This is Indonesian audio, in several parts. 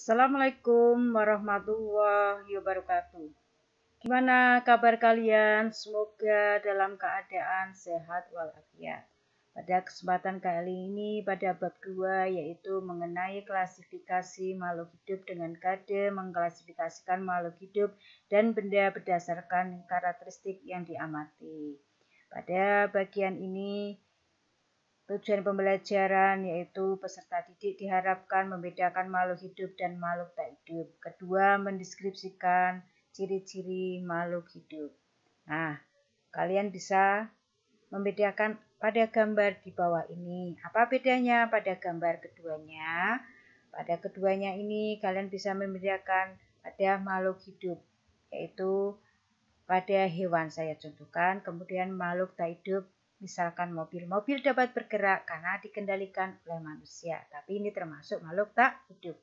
Assalamualaikum warahmatullahi wabarakatuh. Gimana kabar kalian? Semoga dalam keadaan sehat walafiat. Pada kesempatan kali ini pada bab 2 yaitu mengenai klasifikasi makhluk hidup dengan kode mengklasifikasikan makhluk hidup dan benda berdasarkan karakteristik yang diamati. Pada bagian ini tujuan pembelajaran yaitu peserta didik diharapkan membedakan makhluk hidup dan makhluk tak hidup. Kedua, mendeskripsikan ciri-ciri makhluk hidup. Nah, kalian bisa membedakan pada gambar di bawah ini. Apa bedanya pada gambar keduanya? Pada keduanya ini kalian bisa membedakan pada makhluk hidup, yaitu pada hewan saya contohkan, kemudian makhluk tak hidup. Misalkan mobil. Mobil dapat bergerak karena dikendalikan oleh manusia, tapi ini termasuk makhluk tak hidup.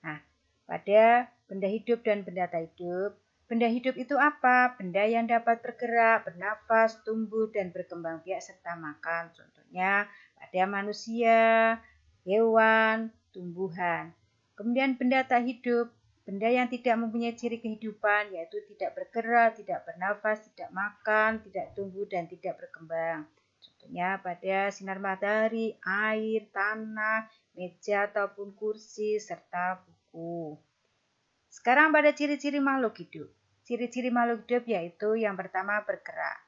Nah, pada benda hidup dan benda tak hidup, benda hidup itu apa? Benda yang dapat bergerak, bernafas, tumbuh, dan berkembang biak serta makan. Contohnya pada manusia, hewan, tumbuhan. Kemudian benda tak hidup, benda yang tidak mempunyai ciri kehidupan, yaitu tidak bergerak, tidak bernafas, tidak makan, tidak tumbuh, dan tidak berkembang. Contohnya pada sinar matahari, air, tanah, meja ataupun kursi, serta buku. Sekarang pada ciri-ciri makhluk hidup. Ciri-ciri makhluk hidup yaitu yang pertama bergerak.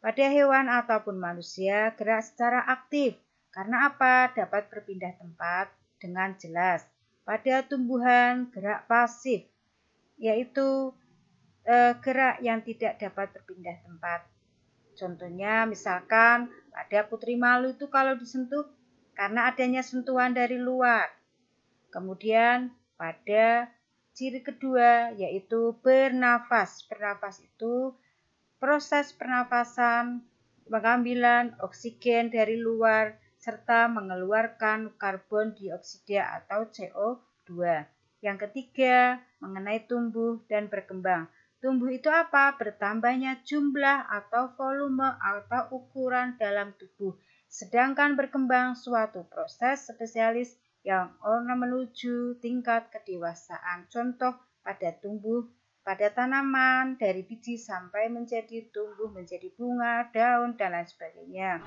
Pada hewan ataupun manusia, gerak secara aktif. Karena apa? Dapat berpindah tempat dengan jelas. Pada tumbuhan, gerak pasif, yaitu gerak yang tidak dapat berpindah tempat. Contohnya misalkan pada putri malu itu kalau disentuh karena adanya sentuhan dari luar. Kemudian pada ciri kedua yaitu bernafas. Bernafas itu proses pernafasan, pengambilan oksigen dari luar serta mengeluarkan karbon dioksida atau CO2. Yang ketiga, mengenai tumbuh dan berkembang. Tumbuh itu apa? Bertambahnya jumlah atau volume atau ukuran dalam tubuh. Sedangkan berkembang suatu proses spesialis yang menuju tingkat kedewasaan. Contoh pada tumbuh pada tanaman dari biji sampai menjadi tumbuh menjadi bunga, daun, dan lain sebagainya.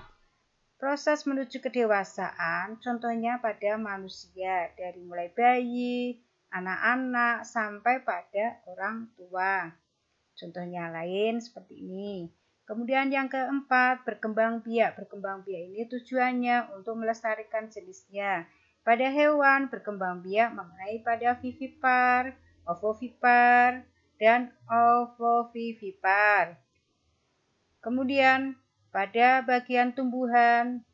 Proses menuju kedewasaan contohnya pada manusia dari mulai bayi, anak-anak, sampai pada orang tua. Contohnya lain seperti ini. Kemudian yang keempat, berkembang biak. Berkembang biak ini tujuannya untuk melestarikan jenisnya. Pada hewan, berkembang biak mengenai pada vivipar, ovovipar, dan ovovivipar. Kemudian pada bagian tumbuhan,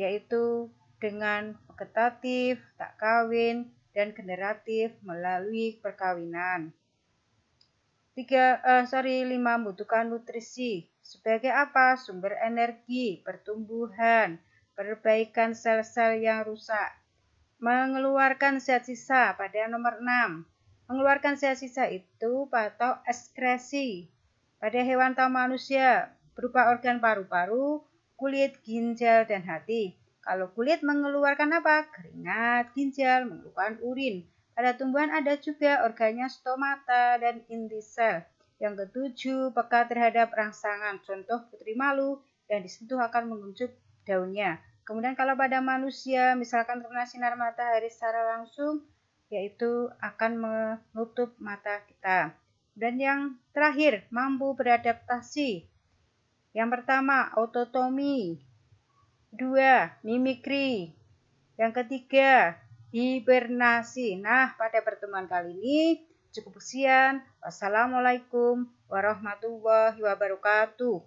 yaitu dengan vegetatif, tak kawin, dan generatif melalui perkawinan. 5 membutuhkan nutrisi. Sebagai apa? Sumber energi, pertumbuhan, perbaikan sel-sel yang rusak. Mengeluarkan zat sisa pada nomor 6. Mengeluarkan zat sisa itu atau ekskresi. Pada hewan atau manusia berupa organ paru-paru, kulit, ginjal, dan hati. Kalau kulit mengeluarkan apa? Keringat, ginjal mengeluarkan urin. Pada tumbuhan ada juga organnya stomata dan inti sel. Yang ketujuh, peka terhadap rangsangan. Contoh putri malu yang disentuh akan menguncup daunnya. Kemudian kalau pada manusia, misalkan terkena sinar matahari secara langsung, yaitu akan menutup mata kita. Dan yang terakhir, mampu beradaptasi. Yang pertama, autotomi. 2, mimikri. Yang ketiga, hibernasi. Nah, pada pertemuan kali ini cukup sekian. Wassalamualaikum warahmatullahi wabarakatuh.